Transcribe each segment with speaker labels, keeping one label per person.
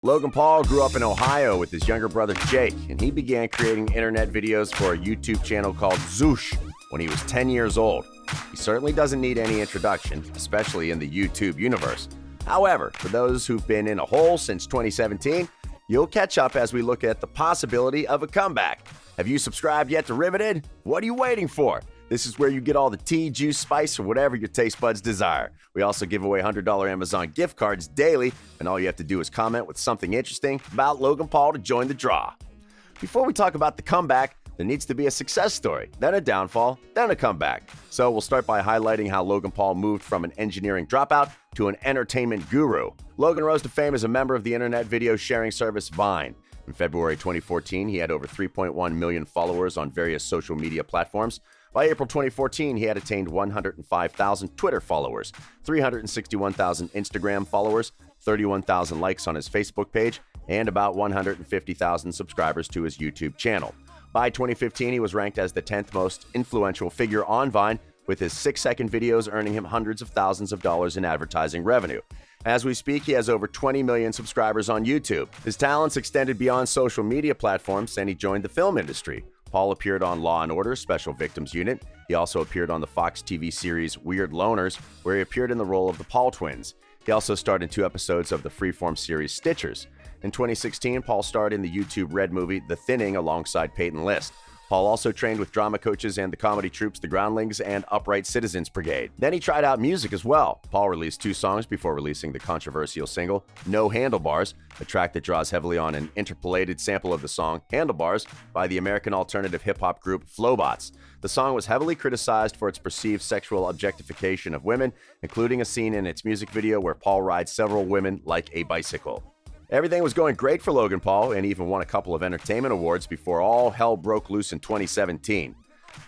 Speaker 1: Logan Paul grew up in Ohio with his younger brother Jake, and he began creating internet videos for a YouTube channel called Zoosh when he was 10 years old. He certainly doesn't need any introduction, especially in the YouTube universe. However, for those who've been in a hole since 2017, you'll catch up as we look at the possibility of a comeback. Have you subscribed yet to Riveted? What are you waiting for? This is where you get all the tea, juice, spice, or whatever your taste buds desire. We also give away $100 Amazon gift cards daily, and all you have to do is comment with something interesting about Logan Paul to join the draw. Before we talk about the comeback, there needs to be a success story, then a downfall, then a comeback. So we'll start by highlighting how Logan Paul moved from an engineering dropout to an entertainment guru. Logan rose to fame as a member of the internet video sharing service Vine. In February 2014, he had over 3.1 million followers on various social media platforms. By April 2014, he had attained 105,000 Twitter followers, 361,000 Instagram followers, 31,000 likes on his Facebook page, and about 150,000 subscribers to his YouTube channel. By 2015, he was ranked as the 10th most influential figure on Vine, with his 6-second videos earning him hundreds of thousands of dollars in advertising revenue. As we speak, he has over 20 million subscribers on YouTube. His talents extended beyond social media platforms, and he joined the film industry. Paul appeared on Law & Order Special Victims Unit. He also appeared on the Fox TV series Weird Loners, where he appeared in the role of the Paul twins. He also starred in 2 episodes of the Freeform series Stitchers. In 2016, Paul starred in the YouTube Red movie The Thinning alongside Peyton List. Paul also trained with drama coaches and the comedy troupes The Groundlings and Upright Citizens Brigade. Then he tried out music as well. Paul released 2 songs before releasing the controversial single No Handlebars, a track that draws heavily on an interpolated sample of the song Handlebars by the American alternative hip-hop group Flowbots. The song was heavily criticized for its perceived sexual objectification of women, including a scene in its music video where Paul rides several women like a bicycle. Everything was going great for Logan Paul, and he even won a couple of entertainment awards before all hell broke loose in 2017.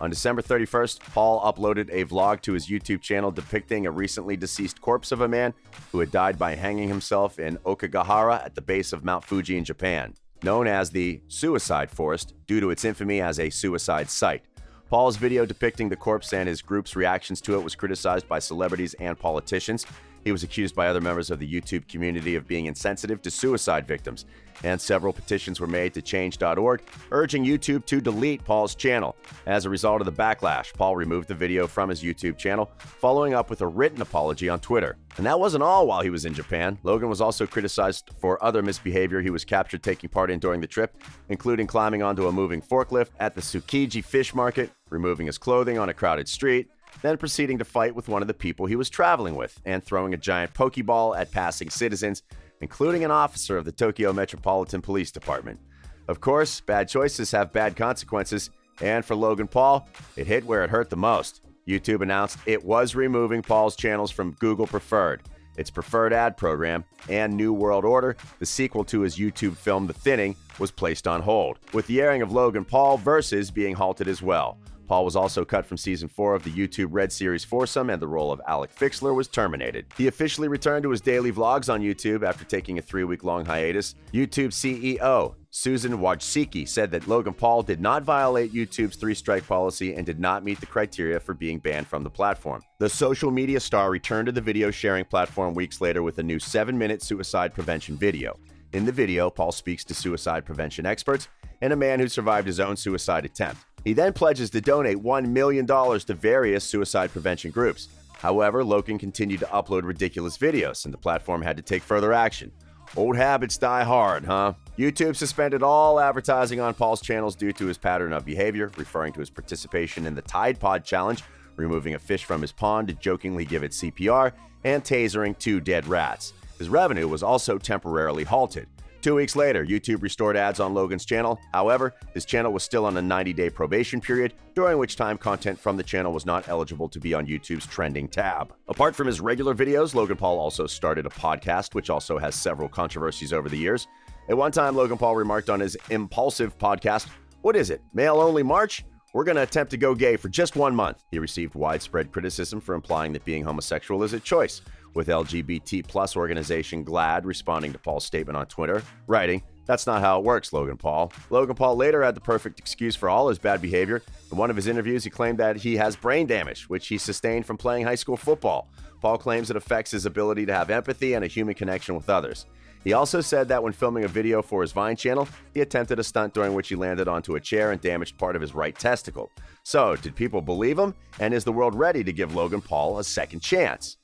Speaker 1: On December 31st, Paul uploaded a vlog to his YouTube channel depicting a recently deceased corpse of a man who had died by hanging himself in Okagahara at the base of Mount Fuji in Japan, known as the Suicide Forest due to its infamy as a suicide site. Paul's video depicting the corpse and his group's reactions to it was criticized by celebrities and politicians. He was accused by other members of the YouTube community of being insensitive to suicide victims, and several petitions were made to change.org, urging YouTube to delete Paul's channel. As a result of the backlash, Paul removed the video from his YouTube channel, following up with a written apology on Twitter. And that wasn't all while he was in Japan. Logan was also criticized for other misbehavior he was captured taking part in during the trip, including climbing onto a moving forklift at the Tsukiji fish market, removing his clothing on a crowded street, then proceeding to fight with one of the people he was traveling with, and throwing a giant Pokeball at passing citizens, including an officer of the Tokyo Metropolitan Police Department. Of course, bad choices have bad consequences, and for Logan Paul, it hit where it hurt the most. YouTube announced it was removing Paul's channels from Google Preferred, its preferred ad program, and New World Order, the sequel to his YouTube film The Thinning, was placed on hold, with the airing of Logan Paul Versus being halted as well. Paul was also cut from Season 4 of the YouTube Red Series Foursome, and the role of Alec Fixler was terminated. He officially returned to his daily vlogs on YouTube after taking a 3-week-long hiatus. YouTube CEO Susan Wojcicki said that Logan Paul did not violate YouTube's 3-strike policy and did not meet the criteria for being banned from the platform. The social media star returned to the video sharing platform weeks later with a new 7-minute suicide prevention video. In the video, Paul speaks to suicide prevention experts and a man who survived his own suicide attempt. He then pledges to donate $1 million to various suicide prevention groups. However, Logan continued to upload ridiculous videos, and the platform had to take further action. Old habits die hard, huh? YouTube suspended all advertising on Paul's channels due to his pattern of behavior, referring to his participation in the Tide Pod Challenge, removing a fish from his pond to jokingly give it CPR, and tasering 2 dead rats. His revenue was also temporarily halted. 2 weeks later, YouTube restored ads on Logan's channel. However, his channel was still on a 90-day probation period, during which time content from the channel was not eligible to be on YouTube's trending tab. Apart from his regular videos, Logan Paul also started a podcast, which also has several controversies over the years. At one time, Logan Paul remarked on his Impulsive podcast, "What is it, male-only March? We're going to attempt to go gay for just 1 month." He received widespread criticism for implying that being homosexual is a choice, with LGBT plus organization GLAAD responding to Paul's statement on Twitter, writing, "That's not how it works, Logan Paul." Logan Paul later had the perfect excuse for all his bad behavior. In one of his interviews, he claimed that he has brain damage, which he sustained from playing high school football. Paul claims it affects his ability to have empathy and a human connection with others. He also said that when filming a video for his Vine channel, he attempted a stunt during which he landed onto a chair and damaged part of his right testicle. So, did people believe him? And is the world ready to give Logan Paul a second chance?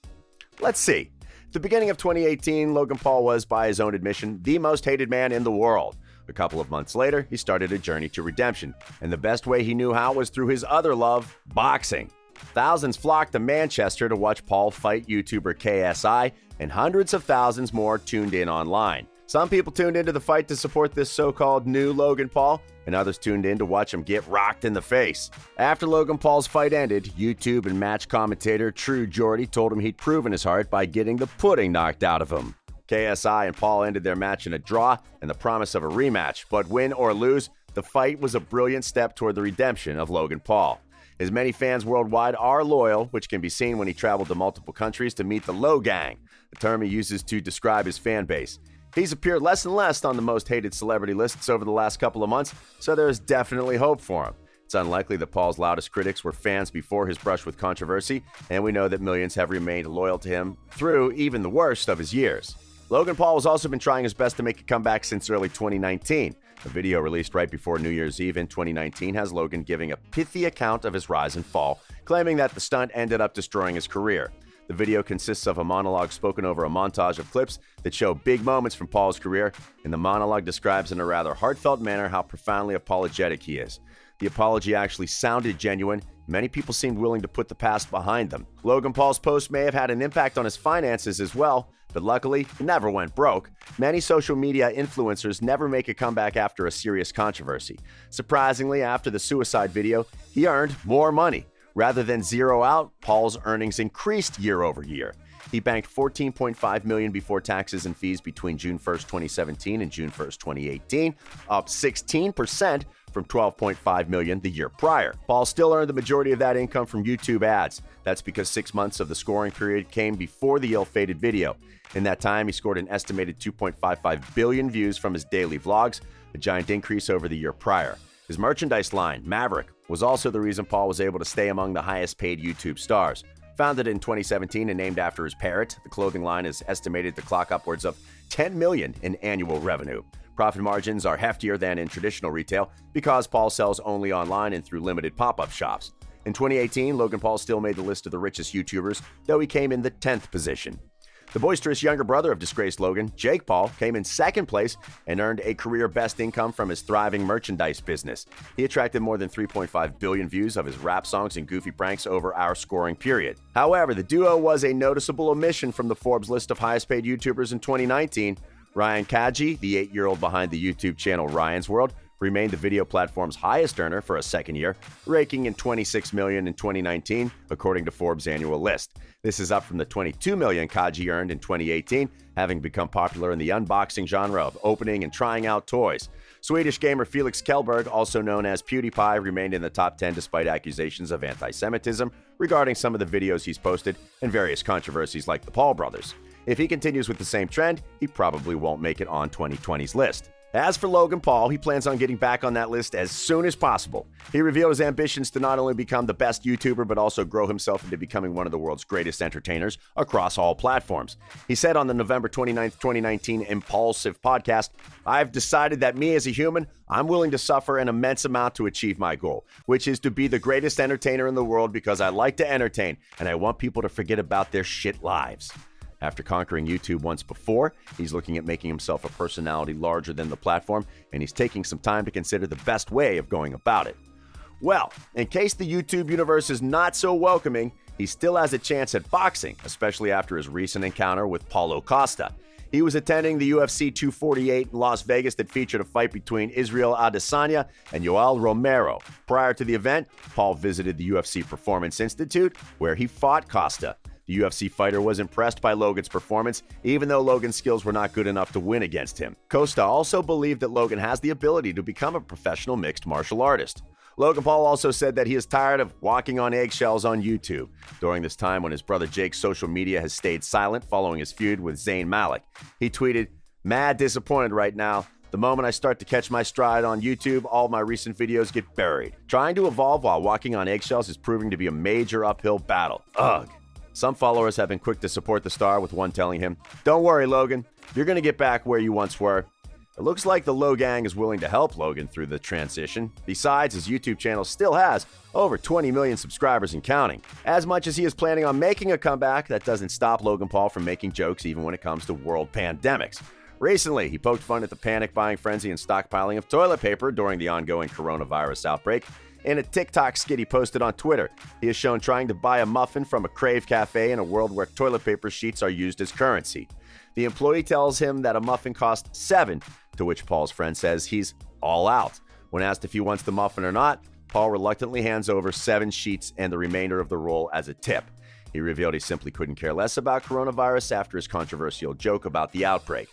Speaker 1: Let's see. At the beginning of 2018, Logan Paul was, by his own admission, the most hated man in the world. A couple of months later, he started a journey to redemption, and the best way he knew how was through his other love, boxing. Thousands flocked to Manchester to watch Paul fight YouTuber KSI, and hundreds of thousands more tuned in online. Some people tuned into the fight to support this so-called new Logan Paul, and others tuned in to watch him get rocked in the face. After Logan Paul's fight ended, YouTube and match commentator True Geordie told him he'd proven his heart by getting the pudding knocked out of him. KSI and Paul ended their match in a draw and the promise of a rematch, but win or lose, the fight was a brilliant step toward the redemption of Logan Paul. His many fans worldwide are loyal, which can be seen when he traveled to multiple countries to meet the Logang, the term he uses to describe his fan base. He's appeared less and less on the most hated celebrity lists over the last couple of months, so there is definitely hope for him. It's unlikely that Paul's loudest critics were fans before his brush with controversy, and we know that millions have remained loyal to him through even the worst of his years. Logan Paul has also been trying his best to make a comeback since early 2019. A video released right before New Year's Eve in 2019 has Logan giving a pithy account of his rise and fall, claiming that the stunt ended up destroying his career. The video consists of a monologue spoken over a montage of clips that show big moments from Paul's career, and the monologue describes in a rather heartfelt manner how profoundly apologetic he is. The apology actually sounded genuine. Many people seemed willing to put the past behind them. Logan Paul's post may have had an impact on his finances as well, but luckily, he never went broke. Many social media influencers never make a comeback after a serious controversy. Surprisingly, after the suicide video, he earned more money. Rather than zero out, Paul's earnings increased year over year. He banked $14.5 million before taxes and fees between June 1st, 2017 and June 1st, 2018, up 16% from $12.5 million the year prior. Paul still earned the majority of that income from YouTube ads. That's because 6 months of the scoring period came before the ill-fated video. In that time, he scored an estimated 2.55 billion views from his daily vlogs, a giant increase over the year prior. His merchandise line, Maverick, was also the reason Paul was able to stay among the highest-paid YouTube stars. Founded in 2017 and named after his parrot, the clothing line is estimated to clock upwards of $10 million in annual revenue. Profit margins are heftier than in traditional retail because Paul sells only online and through limited pop-up shops. In 2018, Logan Paul still made the list of the richest YouTubers, though he came in the 10th position. The boisterous younger brother of disgraced Logan, Jake Paul, came in second place and earned a career best income from his thriving merchandise business. He attracted more than 3.5 billion views of his rap songs and goofy pranks over our scoring period. However, the duo was a noticeable omission from the Forbes list of highest paid YouTubers in 2019. Ryan Kaji, the 8-year-old behind the YouTube channel Ryan's World, remained the video platform's highest earner for a second year, raking in $26 million in 2019, according to Forbes' annual list. This is up from the $22 million Kaji earned in 2018, having become popular in the unboxing genre of opening and trying out toys. Swedish gamer Felix Kjellberg, also known as PewDiePie, remained in the top 10 despite accusations of anti-Semitism regarding some of the videos he's posted and various controversies like the Paul brothers. If he continues with the same trend, he probably won't make it on 2020's list. As for Logan Paul, he plans on getting back on that list as soon as possible. He revealed his ambitions to not only become the best YouTuber, but also grow himself into becoming one of the world's greatest entertainers across all platforms. He said on the November 29th, 2019 Impulsive podcast, "I've decided that me as a human, I'm willing to suffer an immense amount to achieve my goal, which is to be the greatest entertainer in the world because I like to entertain and I want people to forget about their shit lives." After conquering YouTube once before, he's looking at making himself a personality larger than the platform, and he's taking some time to consider the best way of going about it. Well, in case the YouTube universe is not so welcoming, he still has a chance at boxing, especially after his recent encounter with Paulo Costa. He was attending the UFC 248 in Las Vegas that featured a fight between Israel Adesanya and Yoel Romero. Prior to the event, Paul visited the UFC Performance Institute, where he fought Costa. The UFC fighter was impressed by Logan's performance, even though Logan's skills were not good enough to win against him. Costa also believed that Logan has the ability to become a professional mixed martial artist. Logan Paul also said that he is tired of walking on eggshells on YouTube during this time when his brother Jake's social media has stayed silent following his feud with Zayn Malik. He tweeted, "Mad disappointed right now. The moment I start to catch my stride on YouTube, all my recent videos get buried. Trying to evolve while walking on eggshells is proving to be a major uphill battle. Ugh." Some followers have been quick to support the star, with one telling him, "Don't worry, Logan. You're going to get back where you once were. It looks like the Logang is willing to help Logan through the transition. Besides, his YouTube channel still has over 20 million subscribers and counting. As much as he is planning on making a comeback, that doesn't stop Logan Paul from making jokes even when it comes to world pandemics. Recently, he poked fun at the panic buying frenzy and stockpiling of toilet paper during the ongoing coronavirus outbreak. In a TikTok skit he posted on Twitter, he is shown trying to buy a muffin from a Crave cafe in a world where toilet paper sheets are used as currency. The employee tells him that a muffin costs $7, to which Paul's friend says he's all out. When asked if he wants the muffin or not, Paul reluctantly hands over 7 sheets and the remainder of the roll as a tip. He revealed he simply couldn't care less about coronavirus after his controversial joke about the outbreak.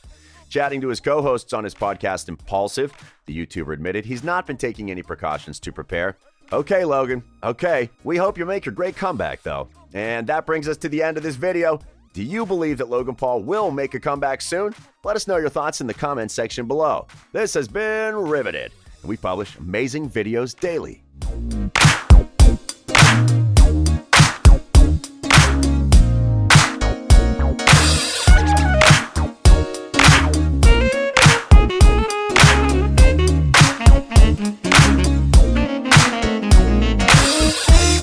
Speaker 1: Chatting to his co-hosts on his podcast Impulsive, the YouTuber admitted he's not been taking any precautions to prepare. Okay, Logan. Okay. We hope you make your great comeback, though. And that brings us to the end of this video. Do you believe that Logan Paul will make a comeback soon? Let us know your thoughts in the comments section below. This has been Riveted, and we publish amazing videos daily.